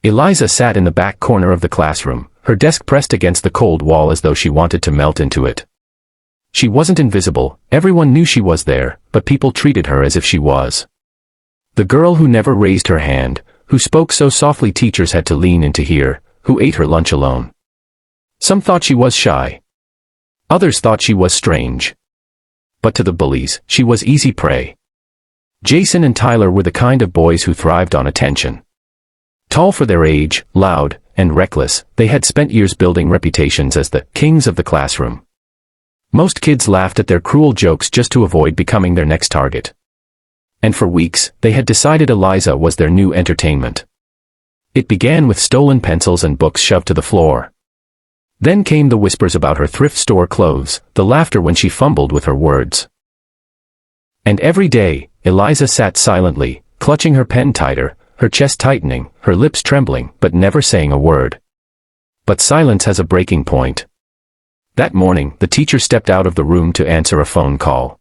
Eliza sat in the back corner of the classroom, her desk pressed against the cold wall as though she wanted to melt into it. She wasn't invisible, everyone knew she was there, but people treated her as if she was. The girl who never raised her hand, who spoke so softly teachers had to lean in to hear, who ate her lunch alone. Some thought she was shy. Others thought she was strange. But to the bullies, she was easy prey. Jason and Tyler were the kind of boys who thrived on attention. Tall for their age, loud, and reckless, they had spent years building reputations as the kings of the classroom. Most kids laughed at their cruel jokes just to avoid becoming their next target. And for weeks, they had decided Eliza was their new entertainment. It began with stolen pencils and books shoved to the floor. Then came the whispers about her thrift store clothes, the laughter when she fumbled with her words. And every day, Eliza sat silently, clutching her pen tighter, her chest tightening, her lips trembling, but never saying a word. But silence has a breaking point. That morning, the teacher stepped out of the room to answer a phone call.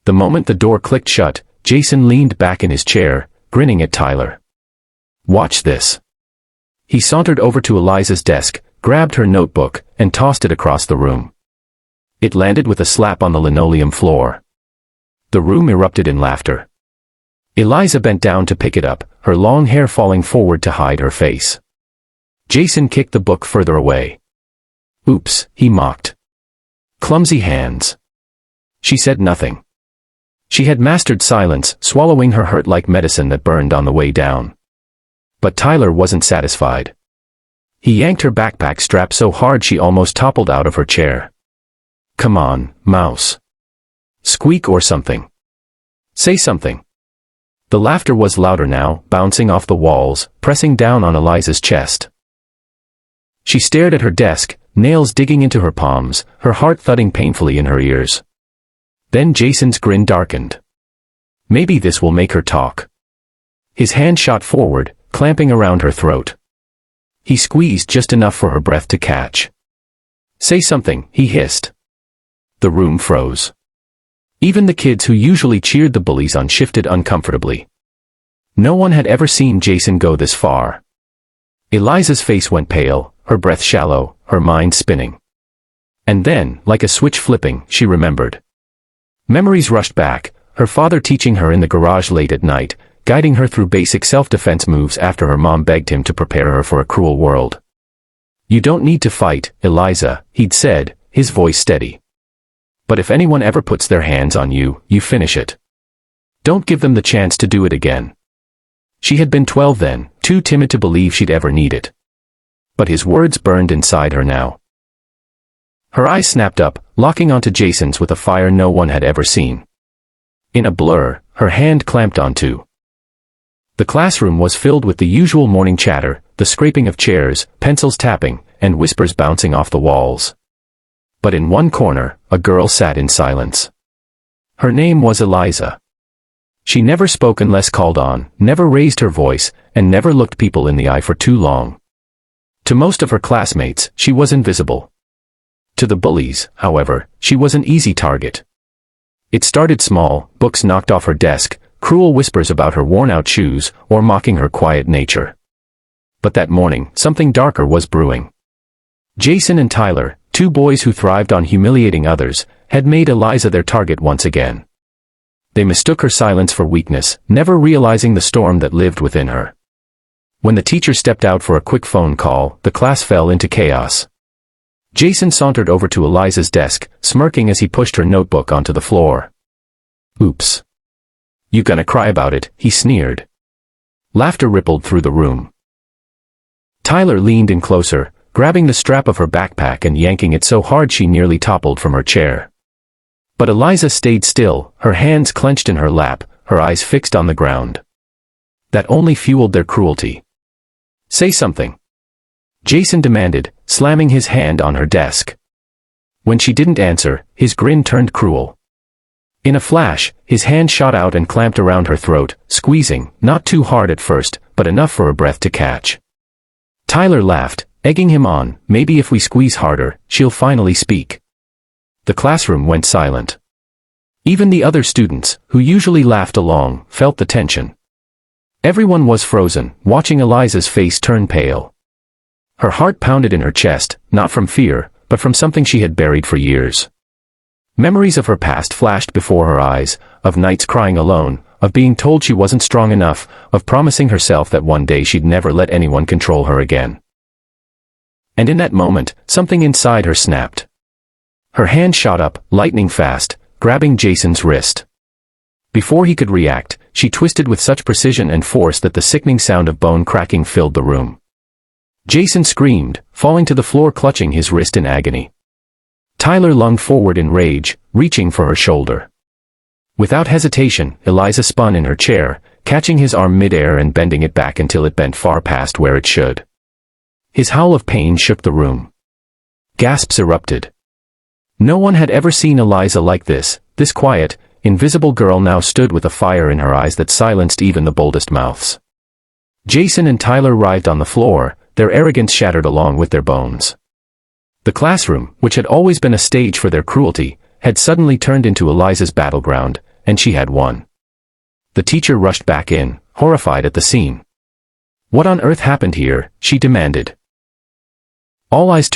The moment the door clicked shut, Jason leaned back in his chair, grinning at Tyler. "Watch this." He sauntered over to Eliza's desk, grabbed her notebook, and tossed it across the room. It landed with a slap on the linoleum floor. The room erupted in laughter. Eliza bent down to pick it up, her long hair falling forward to hide her face. Jason kicked the book further away. "Oops," he mocked. "Clumsy hands." She said nothing. She had mastered silence, swallowing her hurt like medicine that burned on the way down. But Tyler wasn't satisfied. He yanked her backpack strap so hard she almost toppled out of her chair. "Come on, mouse. Squeak or something. Say something." The laughter was louder now, bouncing off the walls, pressing down on Eliza's chest. She stared at her desk, nails digging into her palms, her heart thudding painfully in her ears. Then Jason's grin darkened. Maybe this will make her talk. His hand shot forward, clamping around her throat. He squeezed just enough for her breath to catch. "Say something," he hissed. The room froze. Even the kids who usually cheered the bullies on shifted uncomfortably. No one had ever seen Jason go this far. Eliza's face went pale, her breath shallow, her mind spinning. And then, like a switch flipping, she remembered. Memories rushed back, her father teaching her in the garage late at night, guiding her through basic self-defense moves after her mom begged him to prepare her for a cruel world. "You don't need to fight, Eliza," he'd said, his voice steady. "But if anyone ever puts their hands on you, you finish it. Don't give them the chance to do it again." She had been 12 then, too timid to believe she'd ever need it. But his words burned inside her now. Her eyes snapped up, locking onto Jason's with a fire no one had ever seen. In a blur, her hand clamped onto. The classroom was filled with the usual morning chatter, the scraping of chairs, pencils tapping, and whispers bouncing off the walls. But in one corner, a girl sat in silence. Her name was Eliza. She never spoke unless called on, never raised her voice, and never looked people in the eye for too long. To most of her classmates, she was invisible. To the bullies, however, she was an easy target. It started small, books knocked off her desk, cruel whispers about her worn-out shoes, or mocking her quiet nature. But that morning, something darker was brewing. Jason and Tyler, two boys who thrived on humiliating others, had made Eliza their target once again. They mistook her silence for weakness, never realizing the storm that lived within her. When the teacher stepped out for a quick phone call, the class fell into chaos. Jason sauntered over to Eliza's desk, smirking as he pushed her notebook onto the floor. "Oops. You gonna cry about it?" he sneered. Laughter rippled through the room. Tyler leaned in closer, grabbing the strap of her backpack and yanking it so hard she nearly toppled from her chair. But Eliza stayed still, her hands clenched in her lap, her eyes fixed on the ground. That only fueled their cruelty. "Say something," Jason demanded, slamming his hand on her desk. When she didn't answer, his grin turned cruel. In a flash, his hand shot out and clamped around her throat, squeezing, not too hard at first, but enough for her breath to catch. Tyler laughed, egging him on. "Maybe if we squeeze harder, she'll finally speak." The classroom went silent. Even the other students, who usually laughed along, felt the tension. Everyone was frozen, watching Eliza's face turn pale. Her heart pounded in her chest, not from fear, but from something she had buried for years. Memories of her past flashed before her eyes, of nights crying alone, of being told she wasn't strong enough, of promising herself that one day she'd never let anyone control her again. And in that moment, something inside her snapped. Her hand shot up, lightning fast, grabbing Jason's wrist. Before he could react, she twisted with such precision and force that the sickening sound of bone cracking filled the room. Jason screamed, falling to the floor clutching his wrist in agony. Tyler lunged forward in rage, reaching for her shoulder. Without hesitation, Eliza spun in her chair, catching his arm mid-air and bending it back until it bent far past where it should. His howl of pain shook the room. Gasps erupted. No one had ever seen Eliza like this quiet, invisible girl now stood with a fire in her eyes that silenced even the boldest mouths. Jason and Tyler writhed on the floor, their arrogance shattered along with their bones. The classroom, which had always been a stage for their cruelty, had suddenly turned into Eliza's battleground, and she had won. The teacher rushed back in, horrified at the scene. What on earth happened here? She demanded. All eyes